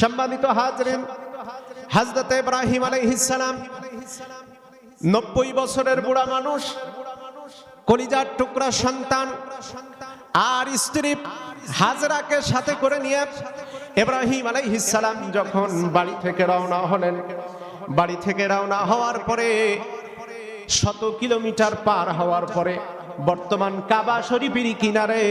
সম্মানিত হাজরিন, হযরত ইব্রাহিম আলাইহিস সালাম 90 বছরের বুড়া মানুষ, কলিজার টুকরা সন্তান আর স্ত্রী হাজরাকে সাথে করে নিয়ে ইব্রাহিম আলাইহিস সালাম যখন বাড়ি থেকে রওনা হলেন, বাড়ি থেকে রওনা হওয়ার পরে 100 কিলোমিটার পার হওয়ার পরে বর্তমান কাবা শরীফের কিনারে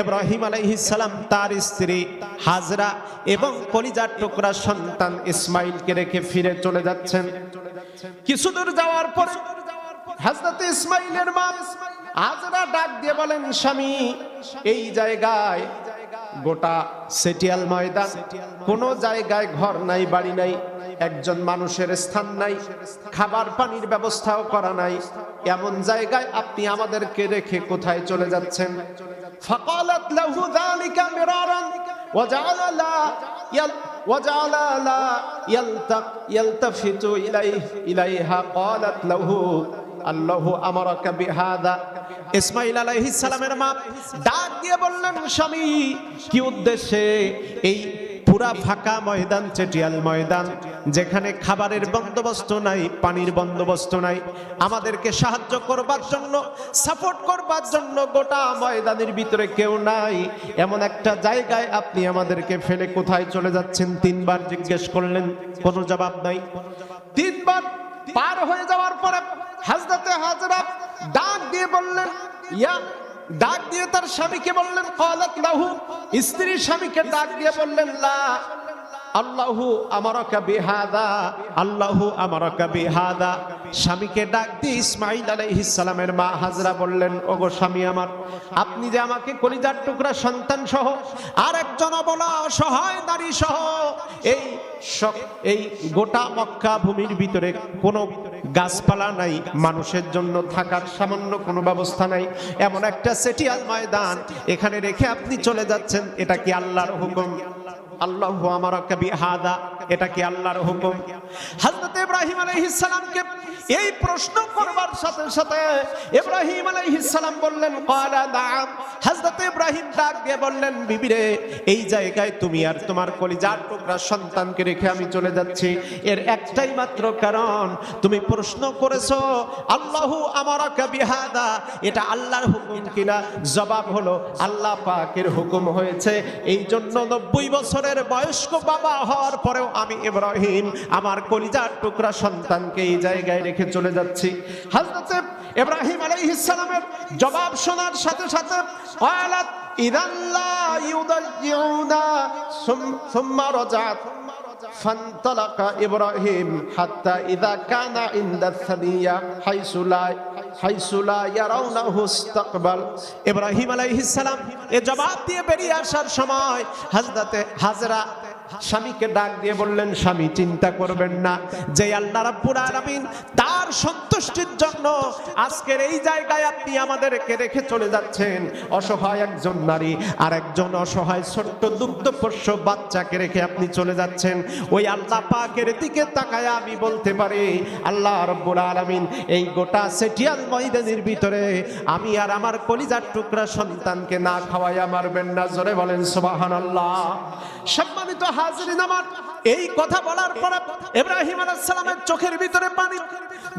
ইব্রাহিম আলাইহিস সালাম তার স্ত্রী হাজরা এবং কলিজার টুকরা সন্তান ইসমাইলকে রেখে ফিরে চলে যাচ্ছেন। কিছু দূর যাওয়ার পরে হযরত ইসমাইলের মা হাজরা ডাক দিয়ে বলেন, স্বামী, এই জায়গায় গোটা সেটিয়াল ময়দান, কোনো জায়গায় ঘর নাই, বাড়ি নাই, একজন মানুষের স্থান নাই, খাবার পানির ব্যবস্থাও করা নাই, এমন জায়গায় আপনি আমাদেরকে রেখে কোথায় চলে যাচ্ছেন? ফাকালাত লাহু যালিকা মিরারান ওয়াজালা লা ইয়ালতাফিতু ইলাইহা ক্বালাত লাহু আল্লাহু আমারাকা বিহাদা। ইসমাইল আলাইহিস সালামের মা ডাক দিয়ে বললেন, স্বামী, কি উদ্দেশ্যে এই পুরা ফাঁকা ময়দান, চেটিয়াল ময়দান, যেখানে খাবারের বন্দোবস্ত নাই, পানির বন্দোবস্ত নাই, আমাদেরকে সাহায্য করবার জন্য, সাপোর্ট করবার জন্য গোটা ময়দানের ভিতরে কেউ নাই, এমন একটা জায়গায় আপনি আমাদেরকে ফেলে কোথায় চলে যাচ্ছেন? 3 বার জিজ্ঞেস করলেন, কোনো জবাব নাই। 3 বার পার হয়ে যাওয়ার পরে হযরতে হাজরা ডাক দিয়ে বললেন, ডাক দিয়ে তার স্বামীকে বললেন, ক্বালাত লাহু, স্ত্রী স্বামীকে ডাক দিয়ে বললেন, লা আল্লাহু আমারাকা বিহাদা, আল্লাহু আমারাকা বিহাদা। স্বামীকে ডাক দিয়ে ইসমাইল আলাইহিস সালামের মা হাজরা বললেন, ওগো স্বামী আমার, আপনি যে আমাকে কলিজার টুকরা সন্তান সহ আর একজন অবলা অসহায় নারী সহ এই গোটা মক্কা ভূমির ভিতরে কোনো গাছপালা নাই, মানুষের জন্য থাকার সামান্য কোনো ব্যবস্থা নাই, এমন একটা সেটিয়াল ময়দান, এখানে রেখে আপনি চলে যাচ্ছেন, এটা কি আল্লাহর হুকুম? আল্লাহু আমারাকা বিহাদা, এটা কি আল্লাহর হুকুম? হযরত ইব্রাহিম আলাইহিস সালামকে এই প্রশ্ন করবার সাথে সাথে ইব্রাহিম আলাইহিস সালাম বললেন, ক্বালা নাআম। হযরত ইব্রাহিম ডাক দিয়ে বললেন, বিবি রে, এই জায়গায় তুমি আর তোমার কলিজার টুকরা সন্তানকে রেখে আমি চলে যাচ্ছি, এর একটাই মাত্র কারণ, তুমি প্রশ্ন করেছো আল্লাহু আমারাকা বিহাদা, এটা আল্লাহর হুকুম কিনা? জবাব হলো আল্লাহ পাকের হুকুম হয়েছে। এই জন্য 90 বছরের বয়স্ক বাবা হওয়ার পরেও আমি ইব্রাহিম আমার কলিজার টুকরা সন্তানকে এই জায়গায় রেখে চলে যাচ্ছি। হযরত ইব্রাহিম আলাইহিস সালামের জবাব শোনার সাথে সাথে ক্বালাত ইদান লা ইউদাইউনা সুম্মা রাজাত ফান্তালাকা ইব্রাহিম হাত্তা ইযা কানা ইনদা সানিয়া হাইসু লা ইয়ারাউনাহু ইসতাকবাল। ইব্রাহিম আলাইহিস সালাম এই জবাব দিয়ে বেরিয়ে আসার সময় হযরত হাজরা স্বামীকে ডাক দিয়ে বললেন, স্বামী, চিন্তা করবেন না, যে আল্লাহ রাব্বুল আলামিন তার সন্তুষ্টির জন্য আজকের এই জায়গায় আপনি আমাদেরকে রেখে চলে যাচ্ছেন, অসহায় একজন নারী আর একজন অসহায় ছোট্ট দুগ্ধপোষ্য বাচ্চাকে রেখে আপনি চলে যাচ্ছেন, ওই আল্লাহ পাকের দিকে তাকায় আমি বলতে পারি, আল্লাহ রাব্বুল আলামিন এই গোটা সেটিয়াল ময়দানের ভিতরে আমি আর আমার কলিজার টুকরা সন্তানকে না খাওয়াইয়া মারবেন না। জোরে বলেন সুবহানাল্লাহ। সম্মানিত হাজরিন আমার, এই কথা বলার পরে ইব্রাহিম আলাইহিস সালামের চোখের ভিতরে পানি।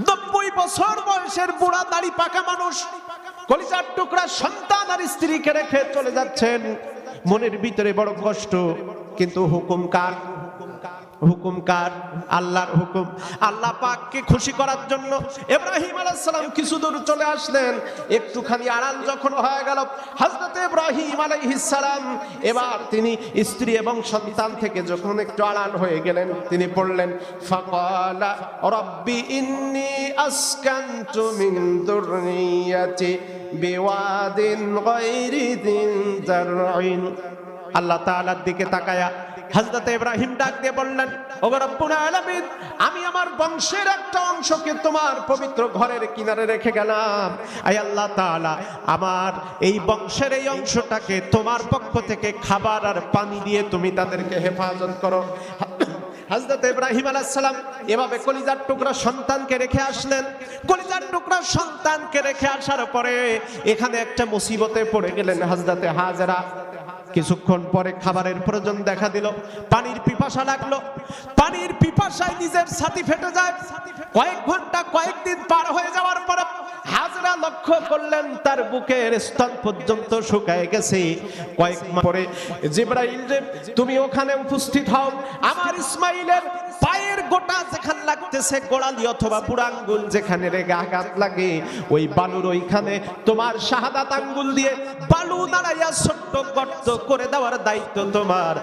90 বছর বয়সের বুড়া দাড়ি পাকা মানুষ কলিজার টুকরা সন্তান আর স্ত্রীকে রেখে চলে যাচ্ছেন, মনের ভিতরে বড় কষ্ট, কিন্তু হুকুম কার? হুকুম কার? আল্লাহর হুকুম। আল্লাহ পাককে খুশি করার জন্য ইব্রাহিম আলাইহিস সালাম কিছু দূর চলে আসলেন। একটুখানি আড়াল যখন হয়ে গেল, হযরত ইব্রাহিম আলাইহিস সালাম এবার তিনি স্ত্রী এবং সন্তান থেকে যখন একটু আড়াল হয়ে গেলেন, তিনি পড়লেন, ফাকালা রাব্বি ইন্নী আসকানতু মিন যুররিয়াতি বিওয়াদিন গায়রি যিন যারইন। আল্লাহ তাআলার দিকে তাকায়া হযরত ইব্রাহিম ডাক দিয়ে বললেন, ওগো রব্বুল আলামিন, আমি আমার বংশের একটা অংশকে তোমার পবিত্র ঘরের কিনারে রেখে গেলাম, আয় আল্লাহ তাআলা, আমার এই বংশের এই অংশটাকে তোমার পক্ষ থেকে খাবার আর পানি দিয়ে তুমি তাদেরকে হেফাজত করো। হযরত ইব্রাহিম আলাইহিস সালাম এভাবে কলিজার টুকরা সন্তানকে রেখে আসলেন। কলিজার টুকরা সন্তানকে রেখে আসার পরে এখানে একটা মুসিবতে পড়ে গেলেন হযরত হাজরা। কিছুক্ষণ পরে খাবারের প্রয়োজন দেখা দিল, পানির পিপাসা লাগলো। পানির পিপাসায় নিজের ছাতি ফেটে যায়। কয়েক ঘন্টা কয়েকদিন পার হয়ে যাওয়ার পরে হাজরা লক্ষ্য করলেন তার বুকের স্তন পর্যন্ত শুকায় গেছে। কয়েক মাস পরে জিবরাইল রে তুমি ওখানে উপস্থিত হও, আমার ইসমাইলের পায়ের গোটা যেখানে লাগতেছে, গোড়ালি অথবা বুড়া আঙ্গুল যেখানে রেগে আঘাত লাগে, ওই বালুর ওইখানে তোমার শাহাদাত আঙ্গুল দিয়ে বালু দাঁড়াইয়া ছোট্ট গর্ত করে দেওয়ার দায়িত্ব তোমার।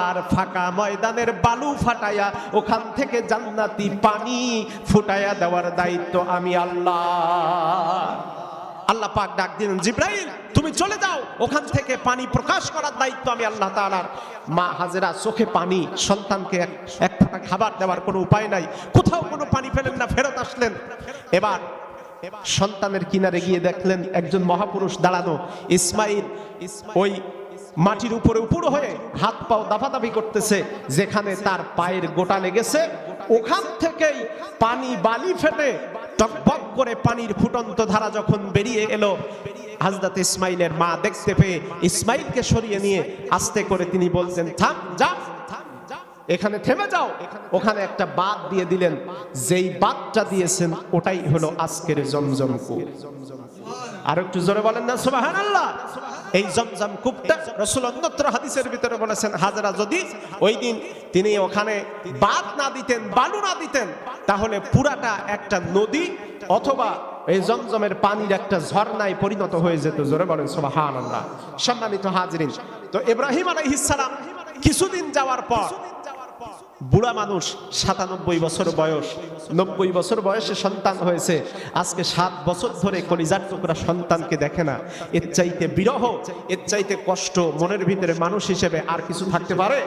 আর ফাঁকা ময়দানের বালু ফাটাইয়া ওখান থেকে জান্নাতি পানি ফুটাইয়া দেওয়ার দায়িত্ব আমি আল্লাহ। আল্লাহ পাক ডাক দিলেন, জিবরাইল তুমি চলে যাও, ওখান থেকে পানি প্রকাশ করার দায়িত্ব আমি আল্লাহ তাআলার। মা হাজেরা চোখে পানি, সন্তানকে এক ফোঁটা খাবার দেওয়ার কোনো উপায় নাই, কোথাও কোনো পানি পেলেন না, ফেরত আসলেন। এবার সন্তানের কিনারে গিয়ে দেখলেন একজন মহাপুরুষ দাঁড়ানো। ইসমাইল ওই মাটির উপরে উপুড় হয়ে হাত পাও দাফাদাফি করতেছে, যেখানে তার পায়ের গোটা লেগেছে ওখান থেকেই পানি বালি ফেটে টকবক করে পানির ফুটন্ত ধারা যখন বেরিয়ে এলো, হযরত ইসমাইলের মা দেখতে পেয়ে ইসমাইলকে সরিয়ে নিয়ে আস্তে করে তিনি বলছেন, থাম, যা, এখানে থেমে যাও। ওখানে একটা বাঁধ দিয়ে দিলেন, যেই বাঁধটা দিয়েছেন ওটাই হলো আজকের জমজম কূপ। আর একটু জোরে বলেন না সুবহানাল্লাহ। এই জমজম কূপটা রাসূল অন্যত্র হাদিসের ভিতরে বলেছেন, হাজরা যদি ওই দিন তিনি ওখানে বাঁধ না দিতেন, বালু না দিতেন, তাহলে পুরাটা একটা নদী অথবা এই জমজমের পানির একটা ঝর্ণায় পরিণত হয়ে যেত। জোরে বলেন সুবহানাল্লাহ। সম্মানিত হাজিরিন, তো ইব্রাহিম আলাইহিস সালাম কিছুদিন যাওয়ার পর বুড়া মানুষ, 97 বছর বয়স, 90 বছর বয়সে সন্তান হয়েছে। আজকে 7 বছর ধরে কলিজার টুকরা সন্তানকে দেখে না। এর চাইতে বিরহ, এর চাইতে কষ্ট মনের ভিতরে মানুষ হিসেবে আর কিছু থাকতে পারে?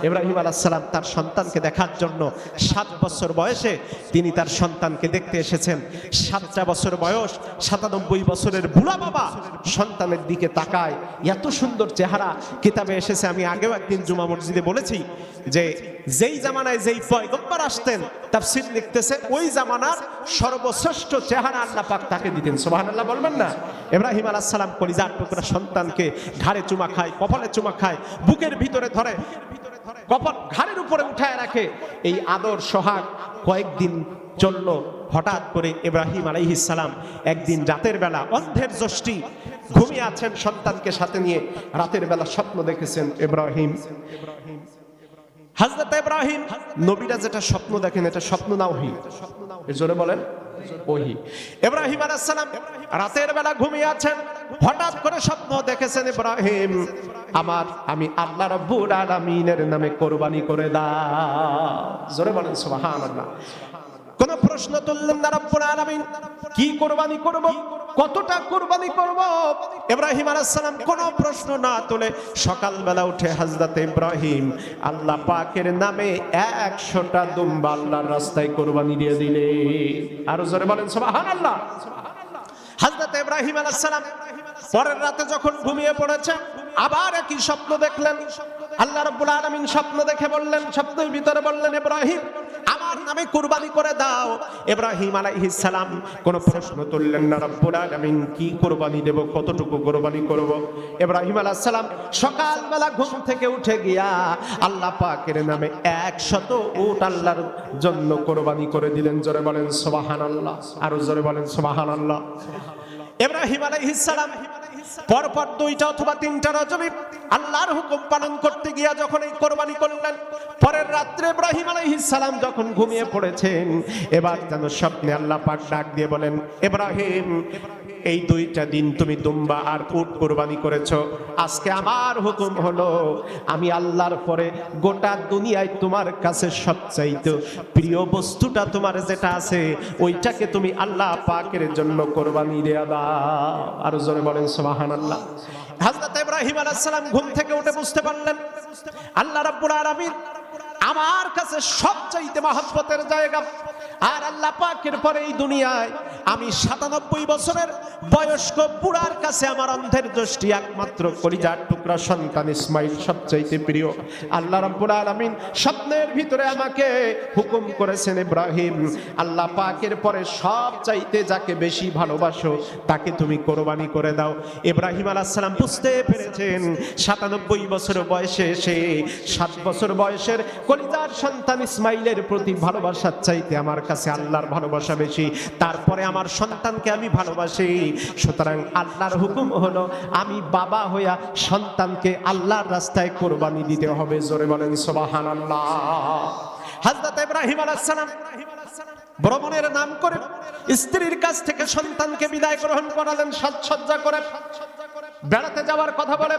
ইব্রাহিম আলাইহিস সালাম তার সন্তানকে দেখার জন্য 7 বছর বয়সে তিনি তার সন্তানকে দেখতে এসেছেন। 7টা বছর বয়স, 97 বছরের বুড়া বাবা সন্তানের দিকে তাকায়, এত সুন্দর চেহারা। কিতাবে এসেছে, আমি আগেও একদিন জুমা মসজিদে বলেছি যে যেই জামানায় যেই পয়গম্বর আসতেন, তাফসীর লিখতেছে ওই জামানার সর্বশ্রেষ্ঠ চেহারা আল্লাহ পাক তাকে দিতেন। সুবহানাল্লাহ বলবেন না? ইব্রাহিম আলাইহিস সালাম কলিজার টুকরা সন্তানকে ঘাড়ে চুমা খায়, কপালে চুমা খায়, বুকের ভিতরে ধরে, কপাল ঘাড়ের উপরে উঠায় রাখে। এই আদর সোহাগ কয়েকদিন চলল। হঠাৎ করে ইব্রাহিম আলাইহিস সালাম একদিন রাতের বেলা, অন্ধের যষ্টি, ঘুমিয়ে আছেন সন্তানকে সাথে নিয়ে, রাতের বেলা স্বপ্ন দেখেছেন ইব্রাহিম। হযরত ইব্রাহিম নবীরা যেটা স্বপ্ন দেখেন এটা স্বপ্ন না ওহী? জোরে বলেন ওহী। ইব্রাহিম আলাইহিস সালাম রাতের বেলা ঘুমিয়ে আছেন, হঠাৎ করে স্বপ্ন দেখেছেন, ইব্রাহিম আমি আল্লাহ রাব্বুল আলামিনের নামে কোরবানি করে দাও। জোরে বলেন সুবহানাল্লাহ। কোন প্রশ্ন তুললেন না রব্বুল আলামিন, কি কোরবানি করব, কতটা কোরবানি করব? ইব্রাহিম আলাইহিস সালাম কোনো প্রশ্ন না তুলে সকালবেলা উঠে হযরত ইব্রাহিম আল্লাহ পাকের নামে 100টা দুম্বা আল্লাহর রাস্তায় কোরবানি দিয়ে দিলে। আর জোরে বলেন সুবহানাল্লাহ। হযরত ইব্রাহিম আলাইহিস সালাম পরের রাতে যখন ঘুমিয়ে পড়েছে, আবার একই স্বপ্ন দেখলেন। আল্লাহ রাব্বুল আলামিন স্বপ্ন দেখে বললেন, স্বপ্নের ভিতরে বললেন, ইব্রাহিম আমার নামে কুরবানি করে দাও। ইব্রাহিম আলাইহিস সালাম কোনো প্রশ্ন তুললেন না, রব্বুল আলামিন কি কুরবানি দেব, কতটুকু কুরবানি করব? ইব্রাহিম আলাইহিস সালাম সকালবেলা ঘুম থেকে উঠে গিয়া আল্লাহ পাকের নামে 100 উট আল্লাহর জন্য কুরবানি করে দিলেন। জোরে বলেন সুবহানাল্লাহ। আর জোরে বলেন সুবহানাল্লাহ। ইব্রাহিম আলাইহিস সালাম পরপর 2টা অথবা 3টা রজনী আল্লাহর হুকুম পালন করতে গিয়া যখন এই কোরবানি করলেন, পরের রাত্রে ইব্রাহিম আলাইহিস সালাম যখন ঘুমিয়ে পড়েছেন, এবার যেন স্বপ্নে আল্লাহ পাক ডাক দিয়ে বলেন, ইব্রাহিম এই 2টা দিন তুমি দুম্বা আর উট কোরবানি করেছো, আজকে আমার হুকুম হলো আমি আল্লাহর পরে গোটা দুনিয়ায় তোমার কাছে সবচাইতে প্রিয় বস্তুটা তোমার যেটা আছে ওইটাকে তুমি আল্লাহ পাকের জন্য কোরবানি দিয়ে দাও। আর জোরে বলেন সুবহানাল্লাহ। হযরত ইব্রাহিম আলাইহিস সালাম ঘুম থেকে উঠে বুঝতে পারলেন আল্লাহ রাব্বুল আলামিন আমার কাছে সবচাইতে মহব্বতের জায়গা। আর আল্লাহ পাকের পরে এই দুনিয়ায় আমি 97 বছরের বয়স্ক বুড়ার কাছে আমার অন্ধের দৃষ্টি একমাত্র কলিজার টুকরা টুকরা সন্তান ইসমাইল সবচাইতে প্রিয়। আল্লাহ রাব্বুল আলামিন স্বপ্নের ভিতরে আমাকে হুকুম করেছেন, ইব্রাহিম আল্লাহ পাকের পরে সবচাইতে যাকে বেশি ভালোবাসো তাকে তুমি কোরবানি করে দাও। ইব্রাহিম আলাইহিস সালাম বুঝতে পেরেছেন 97 বছর বয়সে এসে 7 বছর বয়সের কলিজার সন্তান ইসমাইলের প্রতি ভালোবাসার চাইতে আমার কাছে আল্লাহর ভালোবাসা বেশি, তারপরে আমার সন্তানকে আমি ভালোবাসি। সুতরাং আল্লাহর হুকুম হলো আমি বাবা হইয়া সন্তানকে আল্লাহর রাস্তায় কোরবানি দিতে হবে। জোরে বলেন সুবহানাল্লাহ। হযরত ইব্রাহিম আলাইহিস সালাম ভ্রমণের নাম করে স্ত্রীর কাছ থেকে সন্তানকে বিদায় গ্রহণ করালেন, সাজসজ্জা করে বেড়াতে যাওয়ার কথা বলে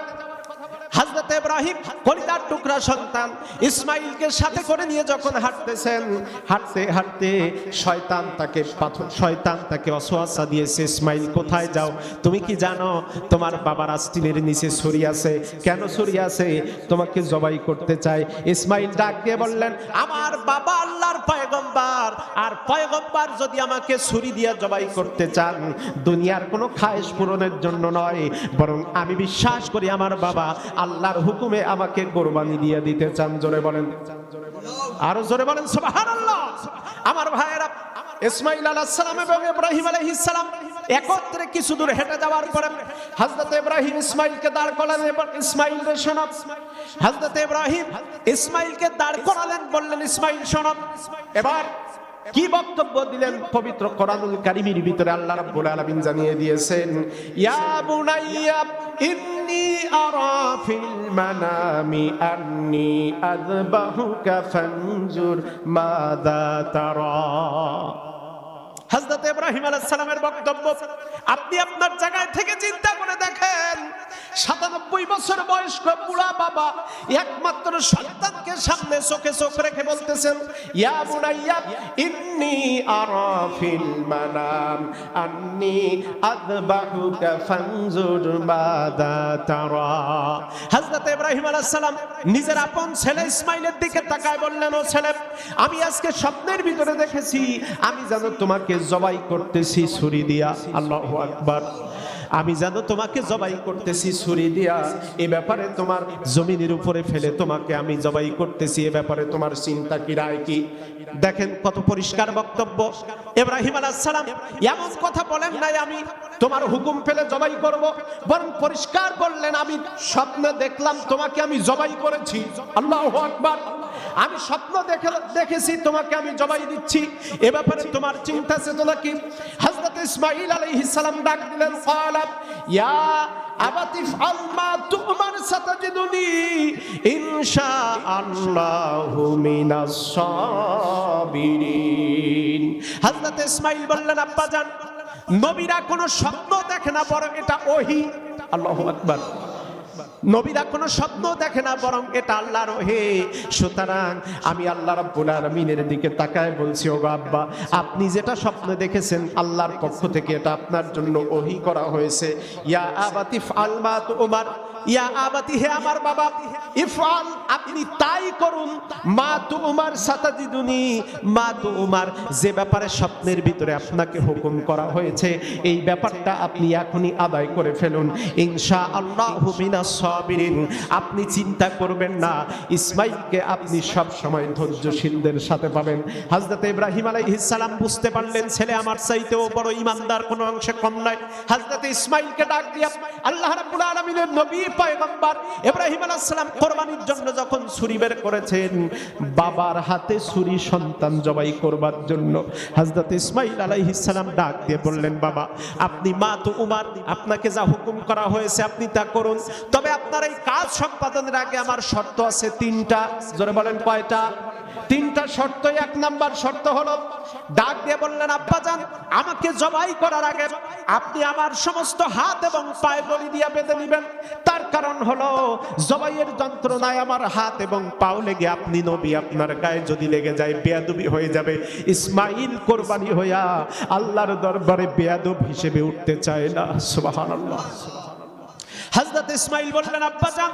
হযরত ইব্রাহিম কলিজার টুকরা সন্তান ইসমাইলকে সাথে করে নিয়ে যখন হাঁটতেছেন, হাঁটতে হাঁটতে শয়তান তাকে ওয়াসওয়াসা দিয়েছে, ইসমাইল কোথায় যাও? তুমি কি জানো তোমার বাবার আস্তিনের নিচে ছুরি আছে? কেন ছুরি আছে? তোমাকে জবাই করতে চায়। ইসমাইল ডাক দিয়ে বললেন, আমার বাবা আল্লাহর পয়গম্বর, আর পয়গম্বর যদি আমাকে ছুরি দিয়ে জবাই করতে চান দুনিয়ার কোনো খায়েশ পূরণের জন্য নয়, বরং আমি বিশ্বাস করি আমার বাবা আল্লাহর হুকুমে আমাকে কোরবানি দিয়ে দিতে চান। জোরে বলেন, আরো জোরে বলেন সুবহানাল্লাহ। আমার ভাইয়েরা, ইসমাইল আলাইহিস সালাম এবং ইব্রাহিম আলাইহিস সালাম একত্রে কিছু দূর হেঁটে যাওয়ার পরে হযরত ইব্রাহিম ইসমাইলকে দাঁড় করালেন এবং ইসমাইল রে শোনো। হযরত ইব্রাহিম ইসমাইলকে দাঁড় করালেন, বললেন ইসমাইল শোনো। এবার কি বক্তব্য দিলেন? পবিত্র কোরআনুল কারীমের ভিতরে আল্লাহ রাব্বুল আলামিন জানিয়ে দিয়েছেন, ইয়া বুনাইয়া ইন্নী আরা ফিল মানামি আন্নী আযবাহুকা ফানজুর মাযা তারা। হযরত ইব্রাহিম আলাইহিস সালামের বক্তব্য, আপনি আপনার জায়গায় থেকে চিন্তা করে দেখেন, 97 বছর বয়স্ক বুড়া বাবা একমাত্র সন্তানকে সামনে চোখে চোখ রেখে বলতেছেন, ইয়া বুনাইয়া ইন্নী আরা ফিল মানাম আন্নী আযবাহুকা ফানজুর মাযা তারা। হযরত ইব্রাহিম আলাইহিস সালাম নিজের আপন ছেলে ইসমাইলের দিকে তাকায় বললেন, ও ছেলে, আমি আজকে স্বপ্নের ভিতরে দেখেছি আমি যেন তোমাকে জবাই করতেছি ছুরি দিয়া। আল্লাহু আকবার। আমি জানো তোমাকে জবাই করতেছি ছুরি দিয়া, এ ব্যাপারে তোমার জমিনের উপরে ফেলে তোমাকে আমি জবাই করতেছি, এ ব্যাপারে তোমার চিন্তা কি, রায় কি? দেখেন কত পরিষ্কার বক্তব্য। ইব্রাহিম আলাইহিস সালাম এমন কথা বলেন নাই আমি তোমার হুকুম পেলে জবাই করব, বরং পরিষ্কার বললেন আমি স্বপ্নে দেখলাম তোমাকে আমি জবাই করেছি। আল্লাহু আকবার। আমি স্বপ্ন দেখেছি তোমাকে আমি জবাই দিচ্ছি, এ ব্যাপারে তোমার চিন্তা চেতনা কি? হযরত ইসমাঈল আলাইহিস সালাম ডাক দিলেন, ক্বালা ইয়া আবাতি ফাল মা তুমার সাতাজিদুনি ইনশাআল্লাহু মিনাস সাবিরিন। হযরত ইসমাঈল বললেন, আব্বা জান, নবীরা কোনো স্বপ্ন দেখে না, বরং এটা ওহী। আল্লাহু আকবার। নবীরা কোনো স্বপ্ন দেখে না, বরং এটা আল্লাহর ওহী। সুতরাং আমি আল্লাহ রাব্বুল আলামিনের দিকে তাকায় বলছি, ওগো আব্বা, আপনি যেটা স্বপ্ন দেখেছেন আল্লাহর পক্ষ থেকে এটা আপনার জন্য ওহী করা হয়েছে। ইয়া আবাতি ফাল মা তুমার, ইয়া আবাতি, হে আমার বাবা, ইফআল, আপনি তাই করুন, মা তুমার সাতাজিদুনি, মা তুমার, যে ব্যাপারে স্বপ্নের ভিতরে আপনাকে হুকুম করা হয়েছে এই ব্যাপারটা আপনি এখনই আদায় করে ফেলুন, ইনশাআল্লাহু মিনাস সাবিরিন। আপনি চিন্তা করবেন না, ইসমাইলকে আপনি সব সময় ধৈর্যশীলদের সাথে পাবেন। হযরত ইব্রাহিম আলাইহিস সালাম বুঝতে পারলেন ছেলে আমার চাইতেও বড় ঈমানদার কোনো অংশে কম নয়। হযরত ইসমাইলকে ডাক দিয়া আল্লাহ রাব্বুল আলামিনের নবী পয়গম্বর ইব্রাহিম আলাইহিস সালাম কোরবানির জন্য যখন ছুরি বের করেছেন, বাবার হাতে ছুরি সন্তান জবাই করবার জন্য, হযরত ইসমাইল আলাইহিস সালাম ডাক দিয়ে বললেন, বাবা আপনি মা তো উমার, আপনাকে যা হুকুম করা হয়েছে আপনি তা করুন, তবে আপনার এই কাজ সম্পাদনের আগে আমার শর্ত আছে 3টা। জোরে বলেন কয়টা? 3টা শর্ত। 1 নাম্বার শর্ত হলো, ডাক দিয়ে বললেন, আব্বাজান, আমাকে জবাই করার আগে আপনি আমার সমস্ত হাত এবং পায়ে দড়ি দিয়ে বেঁধে নেবেন। তার কারণ হলো জবাইয়ের যন্ত্রণায় আমার হাত এবং পাও লেগে আপনি নবী, আপনার গায়ে যদি লেগে যায় বেয়াদবি হয়ে যাবে। ইসমাইল কোরবানি হইয়া আল্লাহর দরবারে বেয়াদব হিসেবে উঠতে চায় না। সুবহানাল্লাহ। হযরত ইসমাঈল বললেন, আব্বাজান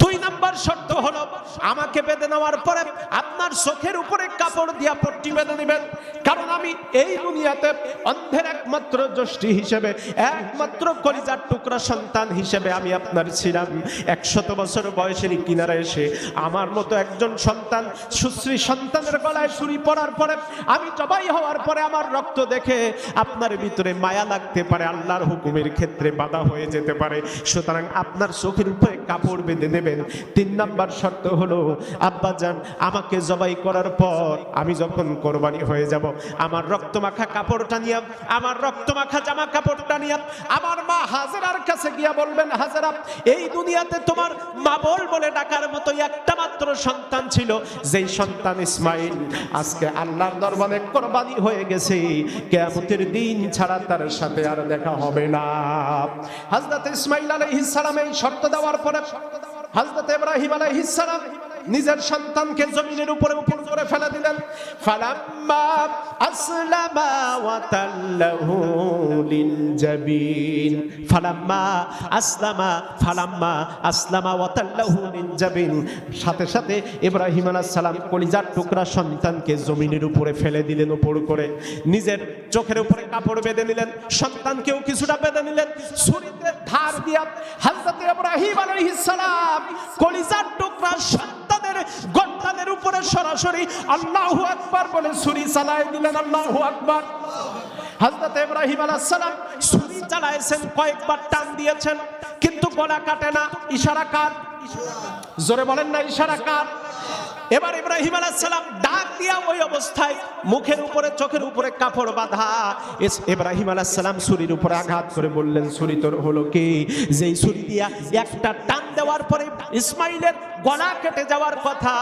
2 নাম্বার শর্ত হলো আমাকে বেঁধে নেওয়ার পরে আপনার চোখের উপরে কাপড় দিয়া পট্টি বেঁধে দিবেন, কারণ আমি এই দুনিয়াতে অন্ধের একমাত্র জ্যোষ্ঠী হিসেবে, একমাত্র কলিজার টুকরা সন্তান হিসেবে আমি আপনার ছিলাম। 100 বছর বয়সের কিনারে এসে আমার মতো একজন সন্তান, সুশ্রী সন্তানের গলায় ছুরি পড়ার পরে, আমি জবাই হওয়ার পরে আমার রক্ত দেখে আপনার ভিতরে মায়া লাগতে পারে, আল্লাহর হুকুমের ক্ষেত্রে বাধা হয়ে যেতে পারে, সুতরাং আপনার চোখের উপরে কাপড় বেঁধে দেবেন। 3 নাম্বার শর্ত হলো আব্বাজান আমাকে জবাই করার পর আমি যখন কোরবানি হয়ে যাব, আমার রক্তমাখা কাপড়টা নিয়ে, আমার রক্তমাখা জামা কাপড়টা নিয়ে আমার মা হাজেরার কাছে গিয়া বলবেন, হাজেরা এই দুনিয়াতে তোমার মা বলে ডাকার মতো একটা মাত্র সন্তান ছিল, যেই সন্তান ইসমাঈল আজকে আল্লাহর দরবারে কোরবানি হয়ে গেছে, কিয়ামতের দিন ছাড়া তার সাথে আর দেখা হবে না। হযরত ইসমাঈল আলাইহিস সালাম এই শর্ত দেওয়ার পরে হযরত ইব্রাহিম আলাইহিস সালাম নিজের সন্তানকে জমিনের উপরে উপর করে ফেলে দিলেন। ফালাম্মা আসলামা ওয়া তাল্লাহু লিল জাবিন, ফালাম্মা আসলামা ওয়া তাল্লাহু লিল জাবিন, সাথে সাথে ইব্রাহিম আলাইহিস সালাম কলিজার টুকরা সন্তানকে জমিনের উপরে ফেলে দিলেন উপর করে, নিজের চোখের উপরে কাপড় বেঁধে নিলেন, সন্তানকেও কিছুটা বেঁধে নিলেন, ছুরিতে ধার দিয়া হযরত ইব্রাহিম আলাইহিস সালাম কলিজার টুকরা সন্তানের গর্দানের উপরে সরাসরি আল্লাহু আকবার বলে ছুরি চালায় দিলেন। আল্লাহু আকবার। হযরত ইব্রাহিম আলাইহিস সালাম ছুরি চালাইছেন, কয়েকবার টান দিয়েছেন, কিন্তু গলা কাটে না। ইশারা কার? জোরে বলেন না, ইশারা কার? এবার ইব্রাহিম আলাইহিস সালাম ডাক দিয়া ওই অবস্থায় মুখের উপরে চোখের উপরে কাপড় বাঁধা ইব্রাহিম আলাইহিস সালাম ছুরির উপরে আঘাত করে বললেন, ছুরি তোর হলো কি? যেই ছুরি দিয়া একটা টান দেওয়ার পরে ইসমাইলের গলা কেটে যাওয়ার কথা,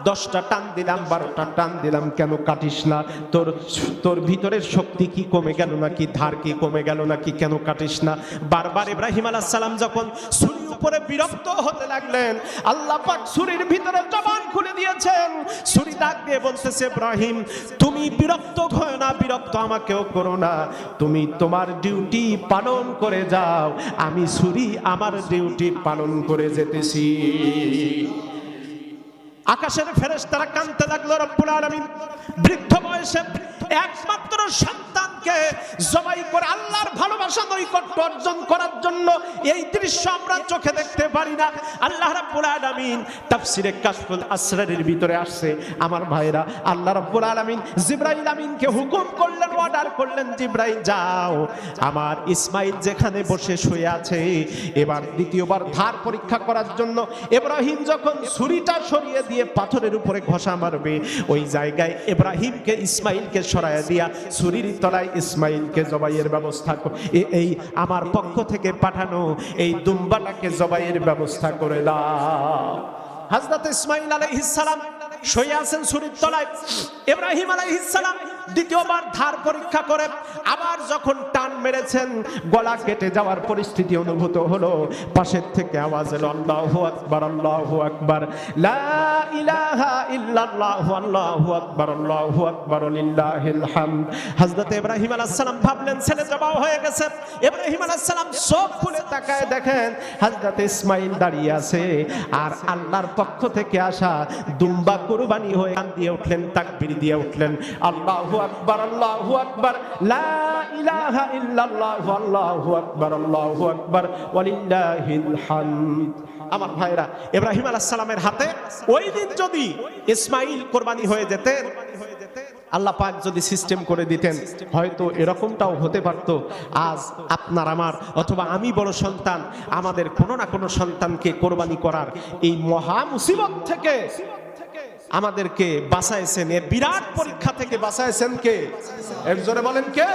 10টা টান দিলাম, 12টা টান দিলাম, কেন কাটিস না? তোর ভিতরের শক্তি কি কমে গেল নাকি? ধার কি কমে গেল নাকি? কেন কাটিস না? বারবার ইব্রাহিম আলাইহিস সালাম যখন ছুরির উপরে বিরক্ত হতে লাগলেন, আল্লাহ পাক ছুরির ভিতরে জবান খুলে দিয়েছেন। ছুরি ডাক দিয়ে বলতেছে, ইব্রাহিম তুমি বিরক্ত হয় না, বিরক্ত আমাকেও করো না, তুমি তোমার ডিউটি পালন করে যাও, আমি ছুরি আমার ডিউটি পালন করে যেতেছি। আকাশের ফেরেশতারা কাঁদতে লাগলো। রব্বুল আলামিন বৃদ্ধ বয়সে একমাত্র সন্তানকে জবাই করে আল্লাহর ভালোবাসা নৈকট্য অর্জন করার জন্য এই দৃশ্য আমরা চোখে দেখতে পারি না। আল্লাহ রাব্বুল আলামিন তাফসিরে কাশফুল আসরারের ভিতরে আসছে আমার ভাইরা, আল্লাহ রাব্বুল আলামিন জিবরাইল আমিনকে হুকুম করলেন, অর্ডার করলেন, জিবরাইল যাও আমার ইসমাইল যেখানে বসে শুয়ে আছে, এবার দ্বিতীয়বার ধার পরীক্ষা করার জন্য ইব্রাহিম যখন ছুরিটা সরিয়ে দিয়ে পাথরের উপরে ঘষা মারবে, ওই জায়গায় ইব্রাহিমকে ইসমাইলকে সরায়া দিয়া ছুরির তলায় ইসমাইলকে জবাইয়ের ব্যবস্থা এই আমার পক্ষ থেকে পাঠানো এই দুম্বাটাকে জবাইয়ের ব্যবস্থা করে দাও। হযরত ইসমাইল আলাইহিস সালাম শুয়ে আছেন ছুরির তলায়। ইব্রাহিম আলাইহিস সালাম দ্বিতীয়বার ধার পরীক্ষা করে আবার যখন টান মেরেছেন, গলা কেটে যাওয়ার পরিস্থিতি অনুভূত হলো। পাশের থেকে আওয়াজ এলো, আল্লাহু আকবার, আল্লাহু আকবার, লা ইলাহা ইল্লাল্লাহ, আল্লাহু আকবার, আল্লাহু আকবার, লিল্লাহিল হামদ। হযরত ইব্রাহিম আলাইহিস সালাম ভাবলেন ছেলে জবাই হয়ে গেছে। ইব্রাহিম আলাইহিস সালাম চোখ খুলে তাকায় দেখেন হযরত ইসমাইল দাঁড়িয়ে আছে, আর আল্লাহর পক্ষ থেকে আসা দুম্বা কুরবানি হয়ে গান দিয়ে উঠলেন, তাকবীর দিয়ে উঠলেন, আল্লাহু আকবার, আল্লাহু আকবার, লা ইলাহা ইল্লাল্লাহ, আল্লাহু আকবার, আল্লাহু আকবার, ওয়ালিল্লাহিল হামদ। আমার ভাইরা, ইব্রাহিম আলাইহিস সালামের হাতে ওই দিন যদি ইসমাইল কোরবানি হয়ে যেতেন, আল্লাহ পাক যদি সিস্টেম করে দিতেন, হয়তো এরকমটাও হতে পারতো। আজ আপনার আমার অথবা আমি বড় সন্তান, আমাদের কোনো না কোনো সন্তানকে কোরবানি করার এই মহা মুসিবত থেকে আমাদেরকে বাঁচাইছেন, এ বিরাট পরীক্ষা থেকে বাঁচাইছেন কে? একজোরে বলেন কে?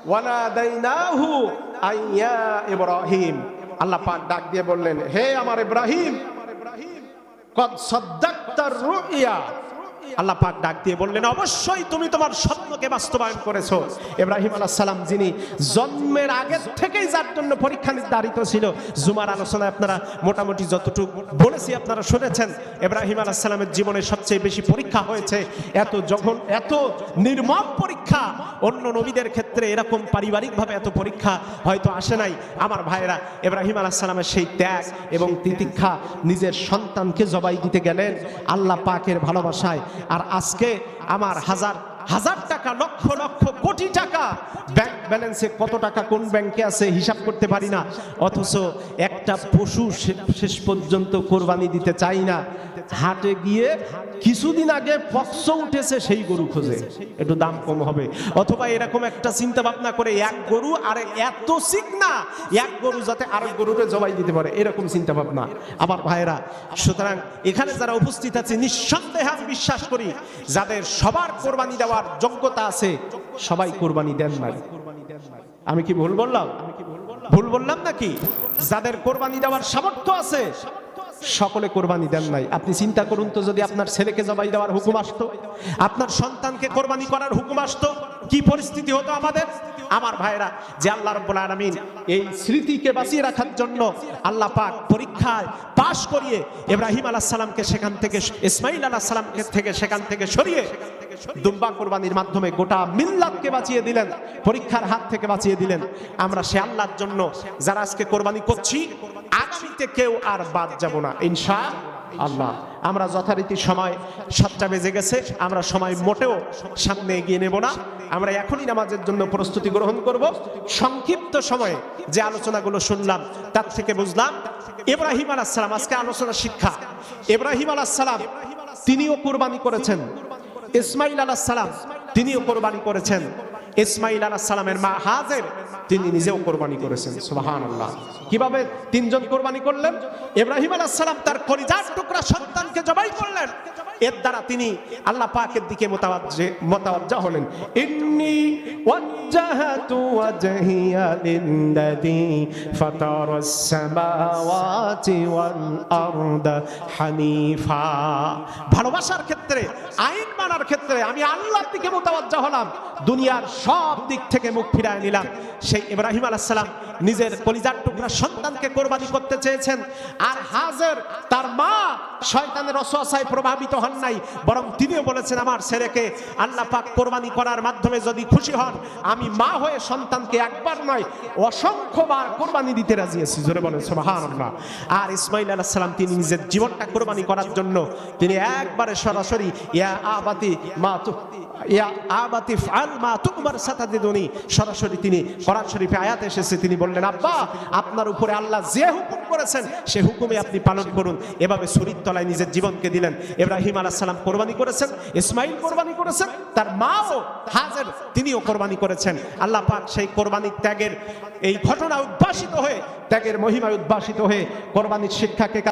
ওয়ানাদাইনাহু আইয়া ইব্রাহিম। আল্লাহ পাক ডাক দিয়ে বললেন, হে আমার ইব্রাহিম, কদ সাদ্দাকতার রুইয়া, আল্লাহ পাক ডাক দিয়ে বললেন, অবশ্যই তুমি তোমার স্বপ্নকে বাস্তবায়ন করেছো। ইব্রাহিম আলাইহিস সালাম যিনি জন্মের আগে থেকেই যার জন্য পরীক্ষা নির্ধারিত ছিল, জুমার আলোচনায় আপনারা মোটামুটি যতটুকু বলেছি আপনারা শুনেছেন, ইব্রাহিম আলাইহিস সালামের জীবনে সবচেয়ে বেশি পরীক্ষা হয়েছে। এত নির্মম পরীক্ষা অন্য নবীদের ক্ষেত্রে এরকম পারিবারিকভাবে এত পরীক্ষা হয়তো আসে নাই। আমার ভাইয়েরা, ইব্রাহিম আলাইহিস সালামের সেই ত্যাগ এবং তিতিক্ষা, নিজের সন্তানকে জবাই দিতে গেলেন আল্লাহ পাকের ভালোবাসায়। আর আজকে আমার হাজার হাজার টাকা, লক্ষ লক্ষ কোটি টাকা ব্যাংক ব্যালেন্সে কত টাকা কোন ব্যাংকে আছে হিসাব করতে পারি না, অথচ একটা পশু শেষ পর্যন্ত কোরবানি দিতে চাই না। হাটে গিয়ে কিছুদিন আগে পক্স উঠেছে সেই গরু খোঁজে, একটু দাম কম হবে, অথবা এরকম একটা চিন্তা ভাবনা করে এক গরু আর এত চিকনা এক গরু যাতে আরেক গরুকে জবাই দিতে পারে, এরকম চিন্তা ভাবনা। আমার ভাইয়েরা, সুতরাং এখানে যারা উপস্থিত আছে, নিঃসন্দেহে আমি বিশ্বাস করি যাদের সবার কোরবানি দেওয়ার যোগ্যতা আছে সবাই কোরবানি দেন নাই। আমি কি ভুল বললাম? ভুল বললাম নাকি? যাদের কোরবানি দেওয়ার সামর্থ্য আছে সকলে কোরবানি দেন নাই। আপনি চিন্তা করুন তো, যদি আপনার ছেলেকে জবাই দেওয়ার হুকুম আসতো, আপনার সন্তানকে কোরবানি করার হুকুম আসতো, কি পরিস্থিতি হতো আমাদের? আমার ভাইরা, যে আল্লাহ রাব্বুল আলামিন এই স্মৃতিকে বাঁচিয়ে রাখার জন্য আল্লাহ পাক পরীক্ষায় পাশ করিয়ে ইব্রাহিম আলাইহিস সালামকে সেখান থেকে, ইসমাঈল আলাইহিস সালামকে সেখান থেকে সরিয়ে দুম্বা কোরবানির মাধ্যমে গোটা মিল্লাতকে বাঁচিয়ে দিলেন, পরীক্ষার হাত থেকে বাঁচিয়ে দিলেন। আমরা সে আল্লাহর জন্য যারা আজকে কোরবানি করছি, আগামীতে কেউ আর বাদ যাব না ইনশাআল্লাহ। আমরা যথারীতি সময় 7টা বেজে গেছে, আমরা সময় মোটেও সামনে এগিয়ে নেব না। আমরা এখনই নামাজের জন্য প্রস্তুতি গ্রহণ করব। সংক্ষিপ্ত সময়ে যে আলোচনাগুলো শুনলাম তার থেকে বুঝলাম ইব্রাহিম আলাইহিস সালাম, আজকে আলোচনা শিক্ষা, ইব্রাহিম আলাইহিস সালাম তিনিও কোরবানি করেছেন, ইসমাঈল আলাইহিস সালাম তিনিও কোরবানি করেছেন, ইসমাঈল আলাইহিস সালামের মা হাজের তিনি নিজেও কোরবানি করেছেন। সুবহানাল্লাহ। কিভাবে তিনজন কোরবানি করলেন? ইব্রাহিম আলাইহিস সালাম তার কলিজার টুকরা সন্তানকে জবাই করলেন, এর দ্বারা তিনি আল্লাহ পাকের দিকে মুতাওয়াজ্জা হলেন। ইন্নী ওয়াজ্জাহাতু ওয়াজহিয়া লিল্লাযী ফাতারাস সামাওয়াতি ওয়াল আরদা হানিফা। ভালোবাসার ক্ষেত্রে, আইন মানার ক্ষেত্রে আমি আল্লাহর দিকে মুতাওয়াজ্জা হলাম, দুনিয়ার সব দিক থেকে মুখ ফিরায় নিলাম। সেই ইব্রাহিম আলাইহিস সালাম নিজের কলিজার টুকরা সন্তানকে কোরবানি করতে চেয়েছেন, আর হাজের তার মা শয়তানের ওয়াসওয়াসায় প্রভাবিত হন নাই, বরং তিনিও বলেছেন আমার ছেলেকে আল্লাহ পাক কোরবানি করার মাধ্যমে যদি খুশি হন, আমি মা হয়ে সন্তানকে একবার নয় অসংখ্যবার কোরবানি দিতে রাজি আছি। জোরে বলেন সুবহানাল্লাহ। আর ইসমাঈল আলাইহিস সালাম তিনি নিজের জীবনটা কোরবানি করার জন্য তিনি একবারে সরাসরি ইয়া আবাতি ফাল মা তুকবার সাতাদিদুনি, সরাসরি তিনি কোরআন শরীফে আয়াত এসেছে, তিনি বললেন আব্বা আপনার উপরে আল্লাহ যে হুকুম করেছেন সে হুকুমে আপনি পালন করুন। এভাবে ছুরির তলায় নিজের জীবনকে দিলেন। ইব্রাহিম আলাইহিস সালাম কোরবানি করেছেন, ইসমাঈল কোরবানি করেছেন, তার মাও হাজের তিনিও কোরবানি করেছেন। আল্লাহ পাক সেই কোরবানির ত্যাগের এই ঘটনা উদ্ভাসিত হয়ে, ত্যাগের মহিমায় উদ্ভাসিত হয়ে কোরবানির শিক্ষাকে